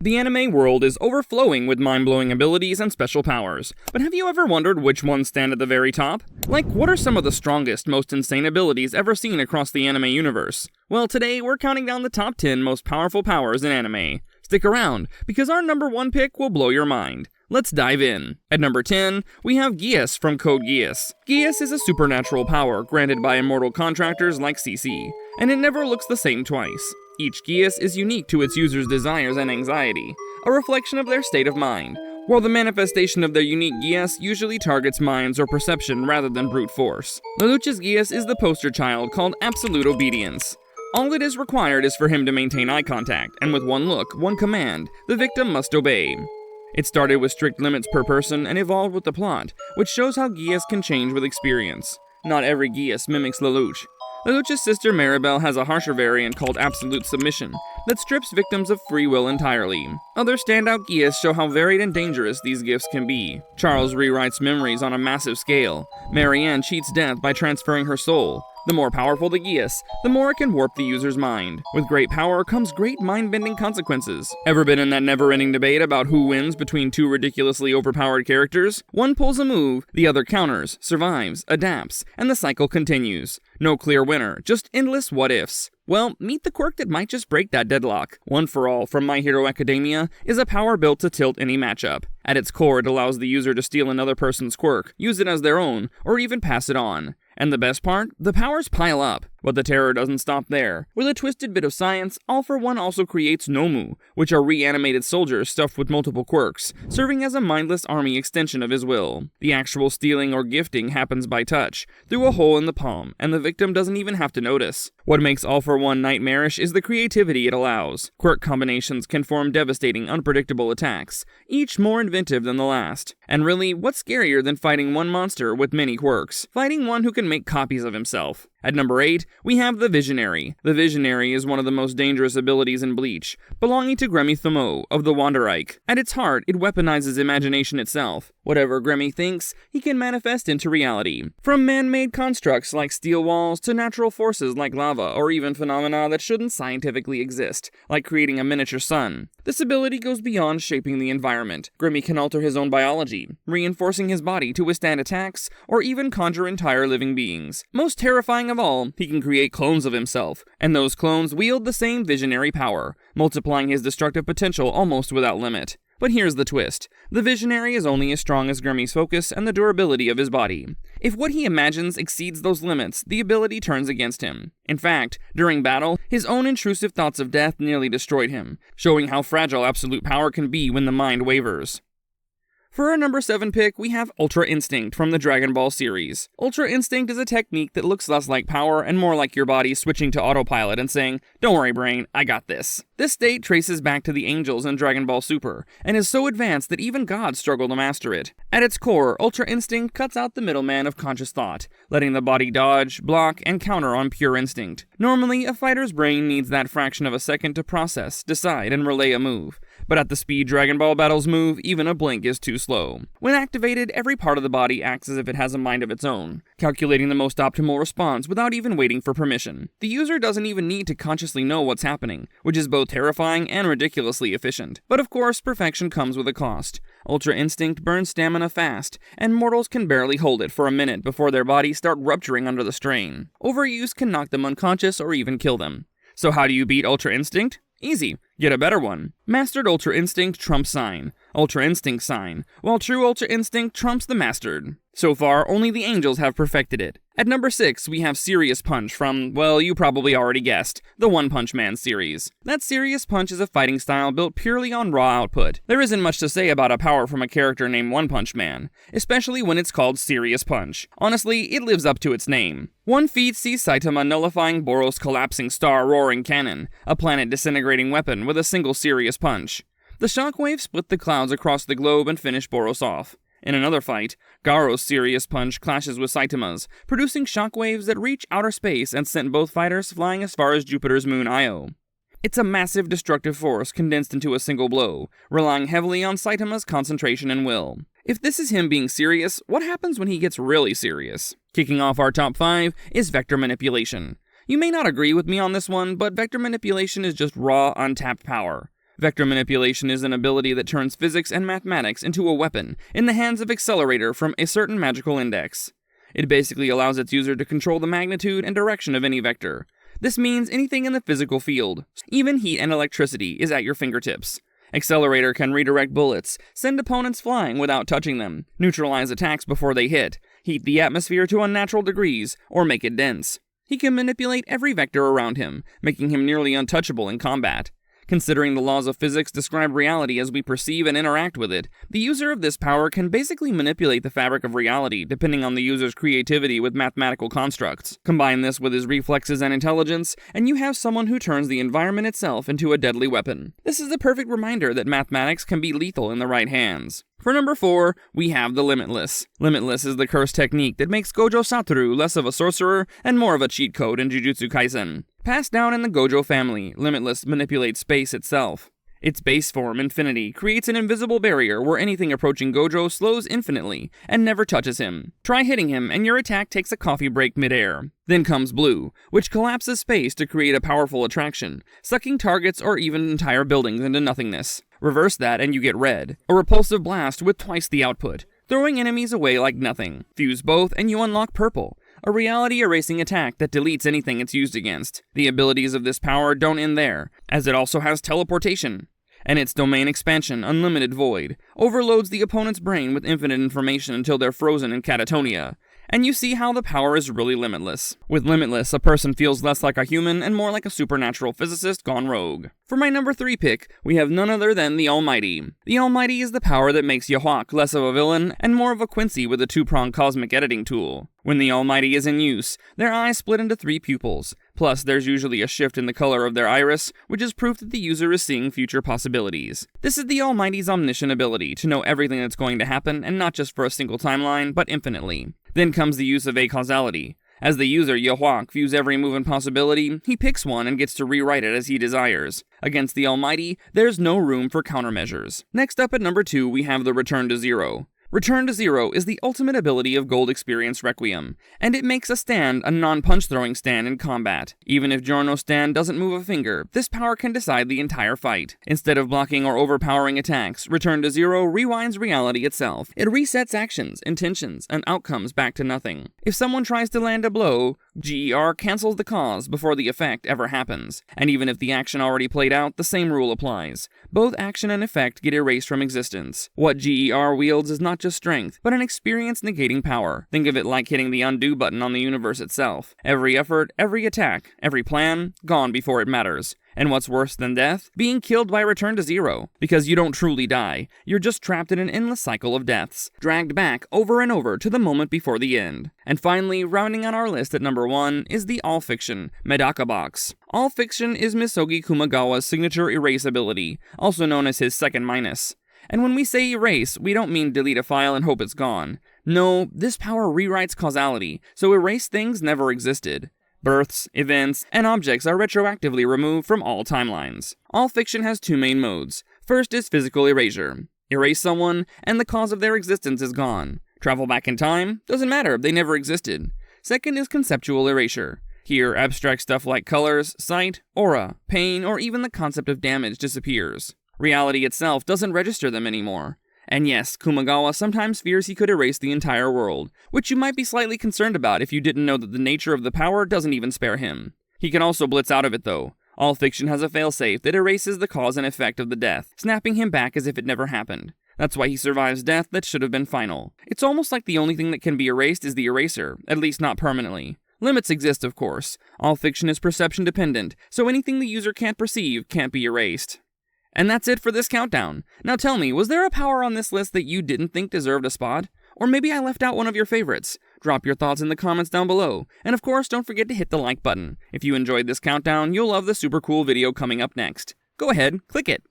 The anime world is overflowing with mind-blowing abilities and special powers, but have you ever wondered which ones stand at the very top? Like, what are some of the strongest, most insane abilities ever seen across the anime universe? Well, today we're counting down the top 10 most powerful powers in anime. Stick around, because our number 1 pick will blow your mind. Let's dive in. At number 10, we have Geass from Code Geass. Geass is a supernatural power granted by immortal contractors like CC, and it never looks the same twice. Each Geass is unique to its user's desires and anxiety, a reflection of their state of mind, while the manifestation of their unique Geass usually targets minds or perception rather than brute force. Lelouch's Geass is the poster child called Absolute Obedience. All it is required is for him to maintain eye contact, and with one look, one command, the victim must obey. It started with strict limits per person and evolved with the plot, which shows how Geass can change with experience. Not every Geass mimics Lelouch. Lelouch's sister Maribel has a harsher variant called Absolute Submission that strips victims of free will entirely. Other standout Geass show how varied and dangerous these gifts can be. Charles rewrites memories on a massive scale. Marianne cheats death by transferring her soul. The more powerful the Geass, the more it can warp the user's mind. With great power comes great mind-bending consequences. Ever been in that never-ending debate about who wins between two ridiculously overpowered characters? One pulls a move, the other counters, survives, adapts, and the cycle continues. No clear winner, just endless what-ifs. Well, meet the quirk that might just break that deadlock. One for All from My Hero Academia is a power built to tilt any matchup. At its core, it allows the user to steal another person's quirk, use it as their own, or even pass it on. And the best part? The powers pile up. But the terror doesn't stop there. With a twisted bit of science, All for One also creates Nomu, which are reanimated soldiers stuffed with multiple quirks, serving as a mindless army extension of his will. The actual stealing or gifting happens by touch, through a hole in the palm, and the victim doesn't even have to notice. What makes All for One nightmarish is the creativity it allows. Quirk combinations can form devastating, unpredictable attacks, each more inventive than the last. And really, what's scarier than fighting one monster with many quirks? Fighting one who can make copies of himself. At number 8, we have the Visionary. The Visionary is one of the most dangerous abilities in Bleach, belonging to Gremmy Thomo of the Wanderreich. At its heart, it weaponizes imagination itself. Whatever Gremmy thinks, he can manifest into reality. From man-made constructs like steel walls to natural forces like lava, or even phenomena that shouldn't scientifically exist, like creating a miniature sun. This ability goes beyond shaping the environment. Gremmy can alter his own biology, reinforcing his body to withstand attacks, or even conjure entire living beings. Most terrifying of all, he can create clones of himself, and those clones wield the same visionary power, multiplying his destructive potential almost without limit. But here's the twist. The Visionary is only as strong as Gremmy's focus and the durability of his body. If what he imagines exceeds those limits, the ability turns against him. In fact, during battle, his own intrusive thoughts of death nearly destroyed him, showing how fragile absolute power can be when the mind wavers. For our number 7 pick, we have Ultra Instinct from the Dragon Ball series. Ultra Instinct is a technique that looks less like power and more like your body switching to autopilot and saying, "Don't worry, brain, I got this." This state traces back to the angels in Dragon Ball Super, and is so advanced that even gods struggle to master it. At its core, Ultra Instinct cuts out the middleman of conscious thought, letting the body dodge, block, and counter on pure instinct. Normally, a fighter's brain needs that fraction of a second to process, decide, and relay a move. But at the speed Dragon Ball battles move, even a blink is too slow. When activated, every part of the body acts as if it has a mind of its own, calculating the most optimal response without even waiting for permission. The user doesn't even need to consciously know what's happening, which is both terrifying and ridiculously efficient. But of course, perfection comes with a cost. Ultra Instinct burns stamina fast, and mortals can barely hold it for a minute before their bodies start rupturing under the strain. Overuse can knock them unconscious or even kill them. So how do you beat Ultra Instinct? Easy. Get a better one. Mastered Ultra Instinct trumps Sign. Ultra Instinct Sign. While true Ultra Instinct trumps the Mastered. So far, only the angels have perfected it. At number 6, we have Serious Punch from, well, you probably already guessed, the One Punch Man series. That Serious Punch is a fighting style built purely on raw output. There isn't much to say about a power from a character named One Punch Man, especially when it's called Serious Punch. Honestly, it lives up to its name. One feat sees Saitama nullifying Boros' collapsing star roaring cannon, a planet-disintegrating weapon with a single serious punch. The shockwave split the clouds across the globe and finished Boros off. In another fight, Garo's Serious Punch clashes with Saitama's, producing shockwaves that reach outer space and sent both fighters flying as far as Jupiter's moon Io. It's a massive destructive force condensed into a single blow, relying heavily on Saitama's concentration and will. If this is him being serious, what happens when he gets really serious? Kicking off our top 5 is Vector Manipulation. You may not agree with me on this one, but Vector Manipulation is just raw, untapped power. Vector manipulation is an ability that turns physics and mathematics into a weapon in the hands of Accelerator from a certain magical index. It basically allows its user to control the magnitude and direction of any vector. This means anything in the physical field, even heat and electricity, is at your fingertips. Accelerator can redirect bullets, send opponents flying without touching them, neutralize attacks before they hit, heat the atmosphere to unnatural degrees, or make it dense. He can manipulate every vector around him, making him nearly untouchable in combat. Considering the laws of physics describe reality as we perceive and interact with it, the user of this power can basically manipulate the fabric of reality depending on the user's creativity with mathematical constructs. Combine this with his reflexes and intelligence, and you have someone who turns the environment itself into a deadly weapon. This is the perfect reminder that mathematics can be lethal in the right hands. For number 4, we have the Limitless. Limitless is the curse technique that makes Gojo Satoru less of a sorcerer and more of a cheat code in Jujutsu Kaisen. Passed down in the Gojo family, Limitless manipulates space itself. Its base form, Infinity, creates an invisible barrier where anything approaching Gojo slows infinitely and never touches him. Try hitting him and your attack takes a coffee break midair. Then comes Blue, which collapses space to create a powerful attraction, sucking targets or even entire buildings into nothingness. Reverse that and you get Red, a repulsive blast with twice the output, throwing enemies away like nothing. Fuse both and you unlock Purple, a reality-erasing attack that deletes anything it's used against. The abilities of this power don't end there, as it also has teleportation. And its domain expansion, Unlimited Void, overloads the opponent's brain with infinite information until they're frozen in catatonia. And you see how the power is really limitless. With Limitless, a person feels less like a human and more like a supernatural physicist gone rogue. For my number 3 pick, we have none other than the Almighty. The Almighty is the power that makes Yahwach less of a villain and more of a Quincy with a 2-pronged cosmic editing tool. When the Almighty is in use, their eyes split into 3 pupils. Plus, there's usually a shift in the color of their iris, which is proof that the user is seeing future possibilities. This is the Almighty's omniscient ability to know everything that's going to happen, and not just for a single timeline, but infinitely. Then comes the use of acausality. As the user, Yahwach, views every move and possibility, he picks one and gets to rewrite it as he desires. Against the Almighty, there's no room for countermeasures. Next up at number 2, we have the Return to Zero. Return to Zero is the ultimate ability of Gold Experience Requiem, and it makes a stand a non-punch-throwing stand in combat. Even if Giorno's stand doesn't move a finger, this power can decide the entire fight. Instead of blocking or overpowering attacks, Return to Zero rewinds reality itself. It resets actions, intentions, and outcomes back to nothing. If someone tries to land a blow, GER cancels the cause before the effect ever happens. And even if the action already played out, the same rule applies. Both action and effect get erased from existence. What GER wields is not just strength, but an experience negating power. Think of it like hitting the undo button on the universe itself. Every effort, every attack, every plan, gone before it matters. And what's worse than death? Being killed by Return to Zero. Because you don't truly die. You're just trapped in an endless cycle of deaths, dragged back over and over to the moment before the end. And finally, rounding out our list at number 1 is the All Fiction Medaka Box. All Fiction is Misogi Kumagawa's signature erase ability, also known as his second minus. And when we say erase, we don't mean delete a file and hope it's gone. No, this power rewrites causality, so erase things never existed. Births, events, and objects are retroactively removed from all timelines. All Fiction has 2 main modes. First is physical erasure. Erase someone, and the cause of their existence is gone. Travel back in time? Doesn't matter, they never existed. Second is conceptual erasure. Here, abstract stuff like colors, sight, aura, pain, or even the concept of damage disappears. Reality itself doesn't register them anymore. And yes, Kumagawa sometimes fears he could erase the entire world, which you might be slightly concerned about if you didn't know that the nature of the power doesn't even spare him. He can also blitz out of it though. All Fiction has a failsafe that erases the cause and effect of the death, snapping him back as if it never happened. That's why he survives death that should have been final. It's almost like the only thing that can be erased is the eraser, at least not permanently. Limits exist, of course. All Fiction is perception dependent, so anything the user can't perceive can't be erased. And that's it for this countdown. Now tell me, was there a power on this list that you didn't think deserved a spot? Or maybe I left out one of your favorites? Drop your thoughts in the comments down below. And of course, don't forget to hit the like button. If you enjoyed this countdown, you'll love the super cool video coming up next. Go ahead, click it.